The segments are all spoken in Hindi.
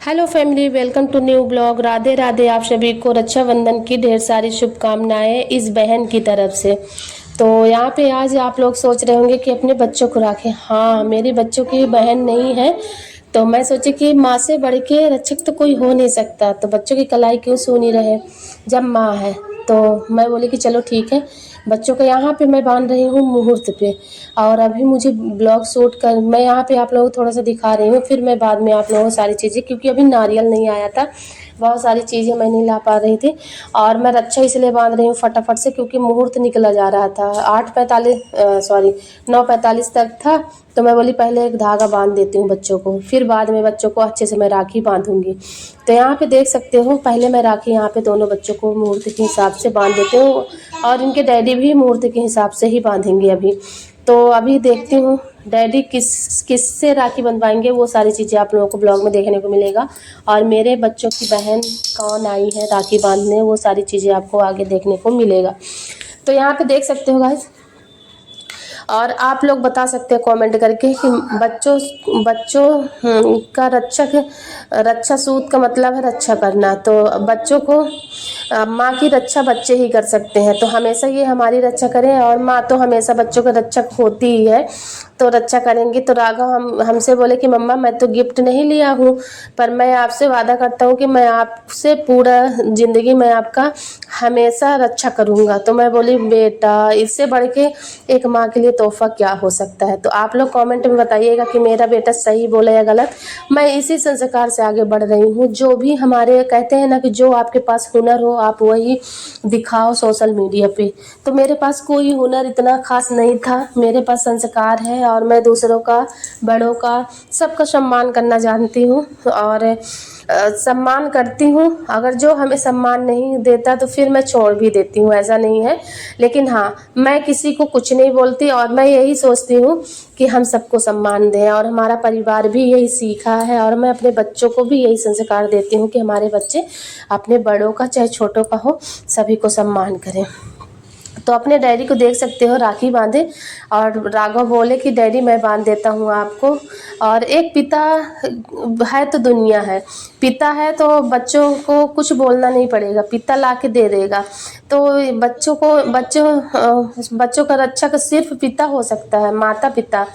Hello family, welcome to new blog. Radhe Radhe. आप सभी को रक्षाबंधन की ढेर सारी शुभकामनाएं इस बहन की तरफ से। तो यहाँ पे आज आप लोग सोच रहे होंगे कि अपने बच्चों को राखें। हाँ, मेरी बच्चों की बहन नहीं है, तो मैं सोची कि माँ से बढ़ के रक्षक तो कोई हो नहीं सकता, तो बच्चों की कलाई क्यों सुनी रहे जब माँ है। तो मैं बोली कि चलो ठीक है, बच्चों को यहाँ पे मैं बांध रही हूँ मुहूर्त पे। और अभी मुझे ब्लॉग शूट कर मैं यहाँ पे आप लोगों को थोड़ा सा दिखा रही हूँ, फिर मैं बाद में आप लोगों को सारी चीज़ें, क्योंकि अभी नारियल नहीं आया था, बहुत सारी चीज़ें मैं नहीं ला पा रही थी। और मैं रक्षा इसलिए बांध रही हूँ फटाफट से, क्योंकि मुहूर्त निकला जा रहा था 9:45 तक था। तो मैं बोली पहले एक धागा बांध देती हूँ बच्चों को, फिर बाद में बच्चों को अच्छे से मैं राखी बांधूंगी। तो यहाँ पे देख सकते हो, पहले मैं राखी यहाँ पे दोनों बच्चों को मुहूर्त के हिसाब से बांध देती हूँ, और इनके डैडी भी मुहूर्त के हिसाब से ही बांधेंगे अभी। तो अभी देखती हूँ डैडी किस से राखी बंधवाएंगे, वो सारी चीज़ें आप लोगों को ब्लॉग में देखने को मिलेगा। और मेरे बच्चों की बहन कौन आई है राखी बांधने, वो सारी चीज़ें आपको आगे देखने को मिलेगा। तो यहाँ पे देख सकते हो गाइस, और आप लोग बता सकते हैं कमेंट करके कि बच्चों बच्चों का रक्षा सूत का मतलब है रक्षा करना। तो बच्चों को माँ की रक्षा बच्चे ही कर सकते हैं, तो हमेशा ये हमारी रक्षा करें, और माँ तो हमेशा बच्चों का रक्षक होती ही है, तो रक्षा करेंगी। तो राघव हमसे बोले कि मम्मा मैं तो गिफ्ट नहीं लिया हूँ, पर मैं आपसे वादा करता हूँ कि मैं आपसे पूरा ज़िंदगी में आपका हमेशा रक्षा करूँगा। तो मैं बोली बेटा, इससे बढ़ के एक माँ के लिए तोहफा क्या हो सकता है। तो आप लोग कमेंट में बताइएगा कि मेरा बेटा सही बोला या गलत। मैं इसी संस्कार से आगे बढ़ रही हूँ। जो भी हमारे कहते हैं ना कि जो आपके पास हुनर हो आप वही दिखाओ सोशल मीडिया पे। तो मेरे पास कोई हुनर इतना खास नहीं था, मेरे पास संस्कार है, और मैं दूसरों का, बड़ों का, सबका सम्मान करना जानती हूँ, और सम्मान करती हूँ। अगर जो हमें सम्मान नहीं देता तो फिर मैं छोड़ भी देती हूँ, ऐसा नहीं है। लेकिन हाँ, मैं किसी को कुछ नहीं बोलती, और मैं यही सोचती हूँ कि हम सबको सम्मान दें, और हमारा परिवार भी यही सीखा है, और मैं अपने बच्चों को भी यही संस्कार देती हूँ कि हमारे बच्चे अपने बड़ों का चाहे छोटों का हो सभी को सम्मान करें। तो अपने डैडी को देख सकते हो राखी बांधे, और राघव बोले कि डैडी मैं बांध देता हूँ आपको। और एक पिता है तो दुनिया है, पिता है तो बच्चों को कुछ बोलना नहीं पड़ेगा, पिता ला के दे देगा। तो बच्चों का रक्षक सिर्फ पिता हो सकता है, माता पिता।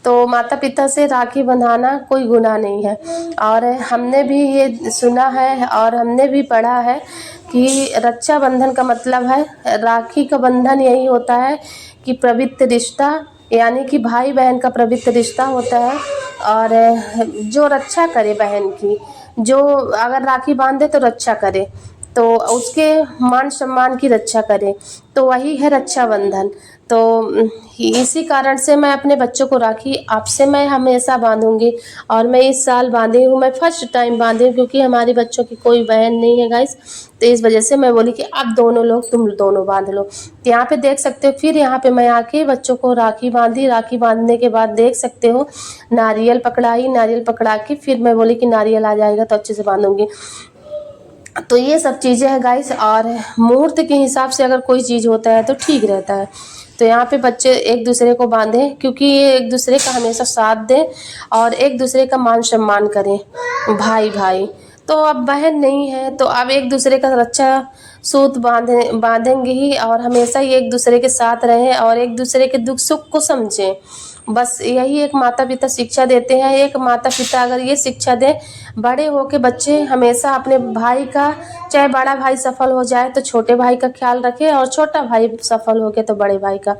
तो माता पिता से राखी बंधाना कोई गुनाह नहीं है। और हमने भी ये सुना है और हमने भी पढ़ा है कि रक्षाबंधन का मतलब है, राखी का बंधन यही होता है कि पवित्र रिश्ता, यानी कि भाई बहन का पवित्र रिश्ता होता है। और जो रक्षा करे बहन की, जो अगर राखी बांधे तो रक्षा करे, तो उसके मान सम्मान की रक्षा करे, तो वही है रक्षाबंधन। तो इसी कारण से मैं अपने बच्चों को राखी आपसे मैं हमेशा बांधूंगी, और मैं इस साल बांधी हूँ, मैं फर्स्ट टाइम बांधी हूँ, क्योंकि हमारे बच्चों की कोई बहन नहीं है गाइस। तो इस वजह से मैं बोली कि आप दोनों लोग, तुम दोनों बांध लो। तो यहाँ पे देख सकते हो, फिर यहाँ पे मैं आके बच्चों को राखी बांधी। राखी बांधने के बाद देख सकते हो नारियल पकड़ाई, नारियल पकड़ा के फिर मैं बोली कि नारियल आ जाएगा तो अच्छे से बांधूंगी। तो ये सब चीज़ें हैं गाइस, और मुहूर्त के हिसाब से अगर कोई चीज़ होता है तो ठीक रहता है। तो यहाँ पे बच्चे एक दूसरे को बांधें, क्योंकि ये एक दूसरे का हमेशा साथ दें, और एक दूसरे का मान सम्मान करें, भाई भाई। तो अब बहन नहीं है तो अब एक दूसरे का रक्षा सूत बांधेंगे ही, और हमेशा ही एक दूसरे के साथ रहें, और एक दूसरे के दुख सुख को समझें। बस यही एक माता पिता शिक्षा देते हैं। एक माता पिता अगर ये शिक्षा दे, बड़े होके बच्चे हमेशा अपने भाई का, चाहे बड़ा भाई सफल हो जाए तो छोटे भाई का ख्याल रखे, और छोटा भाई सफल हो गया तो बड़े भाई का।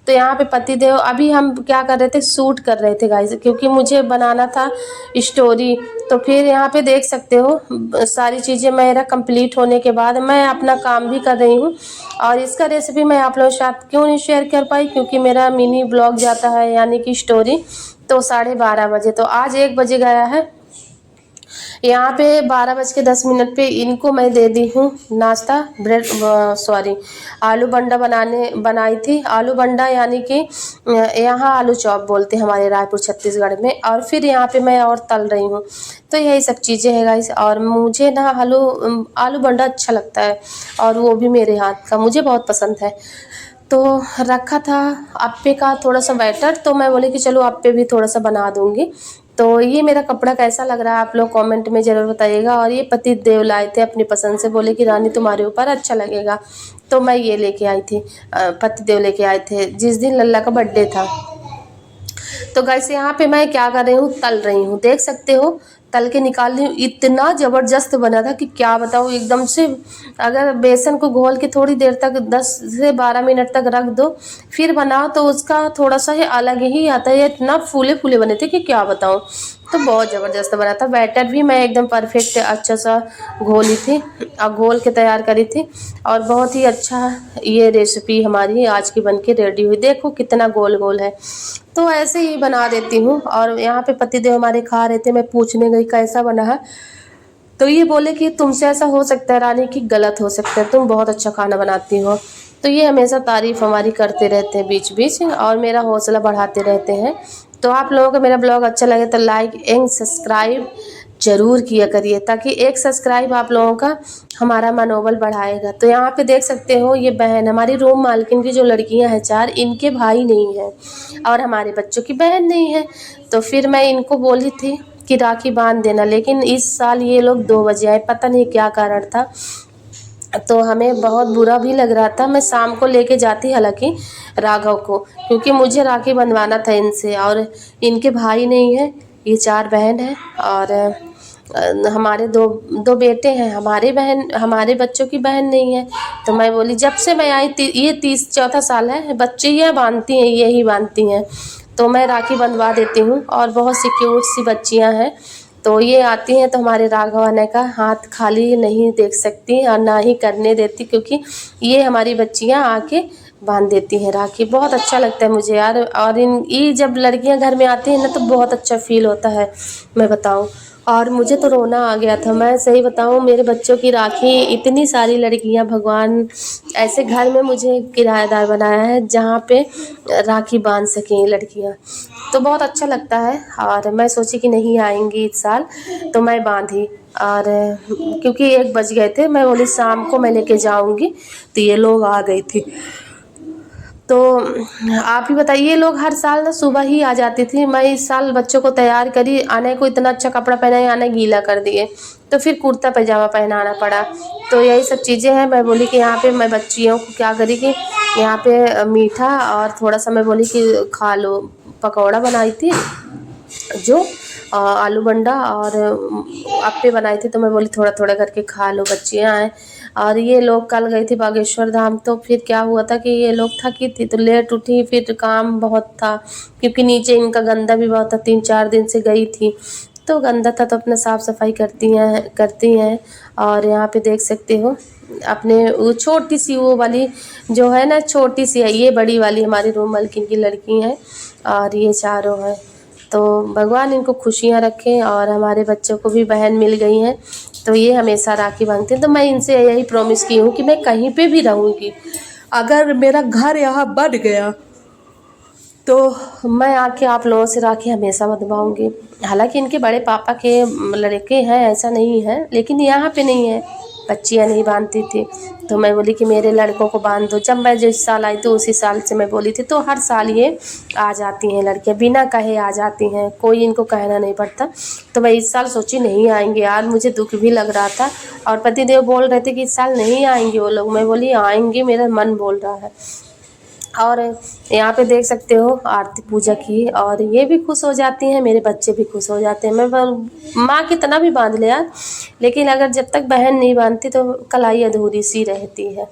तो यहाँ पे पतिदेव, अभी हम क्या कर रहे थे, शूट कर रहे थे गाइस, क्योंकि मुझे बनाना था स्टोरी। तो फिर यहाँ पे देख सकते हो सारी चीज़ें मेरा कंप्लीट होने के बाद मैं अपना काम भी कर रही हूँ। और इसका रेसिपी मैं आप लोगों के साथ क्यों नहीं शेयर कर पाई, क्योंकि मेरा मिनी ब्लॉग जाता है यानी कि स्टोरी तो 12:30 बजे, तो आज 1 बजे गया है। यहाँ पे 12:10 पे इनको मैं दे दी हूँ नाश्ता, आलू बंडा बनाई थी। आलू बंडा यानी कि यहाँ आलू चॉप बोलते हैं हमारे रायपुर छत्तीसगढ़ में। और फिर यहाँ पे मैं और तल रही हूँ। तो यही सब चीज़ें हैं गाइस, और मुझे ना आलू बंडा अच्छा लगता है, और वो भी मेरे हाथ का, मुझे बहुत पसंद है। तो रखा था अप्पे का थोड़ा सा बैटर, तो मैं बोली कि चलो अप्पे भी थोड़ा सा बना दूँगी। तो ये मेरा कपड़ा कैसा लग रहा है आप लोग कमेंट में ज़रूर बताइएगा। और ये पति देव लाए थे अपनी पसंद से, बोले कि रानी तुम्हारे ऊपर अच्छा लगेगा, तो मैं ये लेके आई थी। पति देव लेके आए थे जिस दिन लल्ला का बर्थडे था। तो गाइस यहाँ पे मैं क्या कर रही हूँ, तल रही हूँ, देख सकते हो तल के निकाल रही हूँ। इतना ज़बरदस्त बना था कि क्या बताऊँ एकदम से। अगर बेसन को घोल के थोड़ी देर तक 10 से 12 मिनट तक रख दो फिर बनाओ तो उसका थोड़ा सा ही अलग ही आता है। इतना फूले फूले बने थे कि क्या बताऊँ। तो बहुत ज़बरदस्त बना था। बैटर भी मैं एकदम परफेक्ट अच्छा सा घोली थी और घोल के तैयार करी थी। और बहुत ही अच्छा ये रेसिपी हमारी आज की बन के रेडी हुई। देखो कितना गोल गोल है। तो ऐसे ही बना देती हूँ। और यहाँ पे पतिदेव हमारे खा रहे थे, मैं पूछने गई कैसा बना है, तो ये बोले कि तुमसे ऐसा हो सकता है रानी कि गलत हो सकता है, तुम बहुत अच्छा खाना बनाती हो। तो ये हमेशा तारीफ हमारी करते रहते हैं बीच बीच और मेरा हौसला बढ़ाते रहते हैं। तो आप लोगों को मेरा ब्लॉग अच्छा लगे तो लाइक एंड सब्सक्राइब ज़रूर किया करिए, ताकि एक सब्सक्राइब आप लोगों का हमारा मनोबल बढ़ाएगा। तो यहाँ पे देख सकते हो ये बहन हमारी रूम मालकिन की जो लड़कियां हैं 4, इनके भाई नहीं हैं और हमारे बच्चों की बहन नहीं है। तो फिर मैं इनको बोली थी कि राखी बांध देना, लेकिन इस साल ये लोग 2 बजे आए, पता नहीं क्या कारण था। तो हमें बहुत बुरा भी लग रहा था। मैं शाम को लेके जाती हालांकि राघव को, क्योंकि मुझे राखी बंधवाना था इनसे। और इनके भाई नहीं है, ये 4 बहन है और हमारे दो दो बेटे हैं। हमारे बच्चों की बहन नहीं है। तो मैं बोली जब से मैं आई ये 34 साल है, बच्चे ये बांधती हैं, यही बांधती हैं। तो मैं राखी बंधवा देती हूँ और बहुत सी क्यूट सी बच्चियाँ हैं। तो ये आती हैं तो हमारे राघव आने का हाथ खाली नहीं देख सकती और ना ही करने देती, क्योंकि ये हमारी बच्चियाँ आके बांध देती हैं राखी। बहुत अच्छा लगता है मुझे यार। और ये जब लड़कियां घर में आती हैं ना तो बहुत अच्छा फील होता है, मैं बताऊं। और मुझे तो रोना आ गया था, मैं सही बताऊं। मेरे बच्चों की राखी, इतनी सारी लड़कियां, भगवान ऐसे घर में मुझे किराएदार बनाया है जहाँ पे राखी बांध सकें लड़कियां। तो बहुत अच्छा लगता है। और मैं सोची कि नहीं आएंगी इस साल, तो मैं बांधी। और क्योंकि 1 बज गए थे, मैं बोली शाम को मैं लेके जाऊंगी, तो ये लोग आ गई थी। तो आप ही बताइए, ये लोग हर साल ना सुबह ही आ जाती थी। मैं इस साल बच्चों को तैयार करी, आने को इतना अच्छा कपड़ा पहनाए, आने गीला कर दिए, तो फिर कुर्ता पैजामा पहनाना पड़ा। तो यही सब चीज़ें हैं। मैं बोली कि यहाँ पे मैं बच्चियों को क्या करी कि यहाँ पे मीठा और थोड़ा सा मैं बोली कि खा लो। पकौड़ा बनाई थी जो आलू बंडा और अप्पे बनाए थे, तो मैं बोली थोड़ा थोड़ा करके खा लो, बच्चियाँ हैं। और ये लोग कल गई थी बागेश्वर धाम, तो फिर क्या हुआ था कि ये लोग थकी थी तो लेट उठी, फिर काम बहुत था क्योंकि नीचे इनका गंदा भी बहुत था। 3-4 दिन से गई थी तो गंदा था, तो अपना साफ़ सफाई करती हैं। और यहाँ पे देख सकते हो अपने वो छोटी सी वो वाली जो है ना, छोटी सी है, ये बड़ी वाली हमारी रूम मालकिन की लड़की है और ये चारों हैं। तो भगवान इनको खुशियाँ रखें। और हमारे बच्चों को भी बहन मिल गई हैं, तो ये हमेशा राखी बांधते हैं। तो मैं इनसे यही प्रॉमिस की हूँ कि मैं कहीं पे भी रहूँगी, अगर मेरा घर यहाँ बन गया तो मैं आके आप लोगों से राखी हमेशा बंधवाऊँगी। हालांकि इनके बड़े पापा के लड़के हैं, ऐसा नहीं है, लेकिन यहाँ पे नहीं है, बच्चियाँ नहीं बांधती थी। तो मैं बोली कि मेरे लड़कों को बांध दो। जब मैं जिस साल आई तो उसी साल से मैं बोली थी। तो हर साल ये आ जाती हैं लड़कियाँ, बिना कहे आ जाती हैं, कोई इनको कहना नहीं पड़ता। तो मैं इस साल सोची नहीं आएंगे यार, मुझे दुख भी लग रहा था। और पतिदेव बोल रहे थे कि इस साल नहीं आएंगे वो लोग। मैं बोली आएंगे, मेरा मन बोल रहा है। और यहाँ पे देख सकते हो आरती पूजा की, और ये भी खुश हो जाती हैं, मेरे बच्चे भी खुश हो जाते हैं। माँ कितना भी बांध ले यार, लेकिन अगर जब तक बहन नहीं बांधती तो कलाई अधूरी सी रहती है।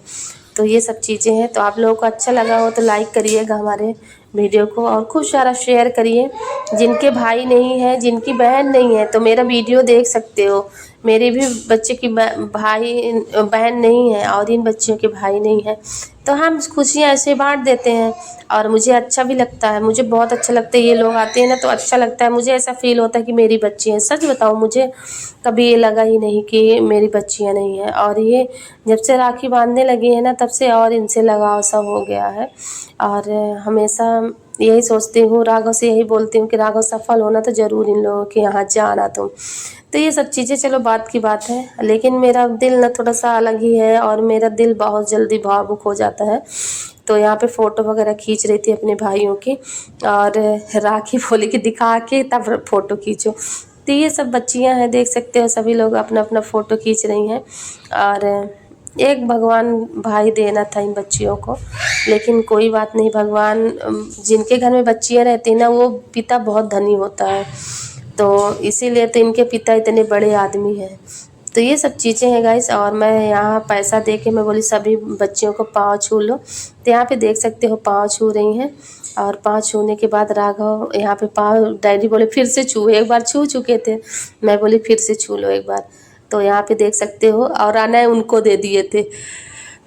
तो ये सब चीज़ें हैं। तो आप लोगों को अच्छा लगा हो तो लाइक करिएगा हमारे वीडियो को और खूब सारा शेयर करिए। जिनके भाई नहीं है, जिनकी बहन नहीं है, तो मेरा वीडियो देख सकते हो। मेरे भी बच्चे की भाई बहन नहीं है और इन बच्चियों के भाई नहीं है, तो हम खुशियाँ ऐसे बांट देते हैं। और मुझे अच्छा भी लगता है, मुझे बहुत अच्छा लगता है। ये लोग आते हैं ना तो अच्छा लगता है, मुझे ऐसा फील होता है कि मेरी बच्ची हैं। सच बताऊँ, मुझे कभी ये लगा ही नहीं कि मेरी बच्चियाँ नहीं हैं। और ये जब से राखी बांधने लगी है ना, तब से और इनसे लगाव सा हो गया है। और हमेशा यही सोचती हूँ, राघव से यही बोलती हूँ कि राघव सफल होना तो ज़रूर इन लोगों के यहाँ जाना तुम। तो ये सब चीज़ें चलो बात की बात है, लेकिन मेरा दिल ना थोड़ा सा अलग ही है और मेरा दिल बहुत जल्दी भावुक हो जाता है। तो यहाँ पे फ़ोटो वगैरह खींच रही थी अपने भाइयों की, और राखी बोली कि दिखा के तब फ़ोटो खींचो। तो ये सब बच्चियाँ हैं, देख सकते हो सभी लोग अपना अपना फ़ोटो खींच रही हैं। और एक भगवान भाई देना था इन बच्चियों को, लेकिन कोई बात नहीं, भगवान जिनके घर में बच्चियाँ रहती हैं ना, वो पिता बहुत धनी होता है, तो इसीलिए तो इनके पिता इतने बड़े आदमी हैं। तो ये सब चीज़ें हैं गाइस। और मैं यहाँ पैसा दे के मैं बोली सभी बच्चियों को पाँव छू लो, तो यहाँ पे देख सकते हो पाँव छू रही हैं। और पाँव छूने के बाद राघव यहाँ पे पाँव, डैडी बोले फिर से छू, एक बार छू चुके थे, मैं बोली फिर से छू लो एक बार। तो यहाँ पे देख सकते हो, और आना उनको दे दिए थे,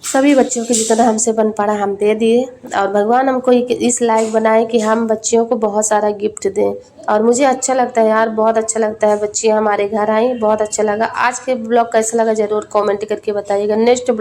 सभी बच्चों के जितना हमसे बन पड़ा हम दे दिए। और भगवान हमको इस लायक बनाए कि हम बच्चियों को बहुत सारा गिफ्ट दें। और मुझे अच्छा लगता है यार, बहुत अच्छा लगता है, बच्चियाँ हमारे घर आई, बहुत अच्छा लगा। आज के ब्लॉग कैसा लगा ज़रूर कमेंट करके बताइएगा। Next blog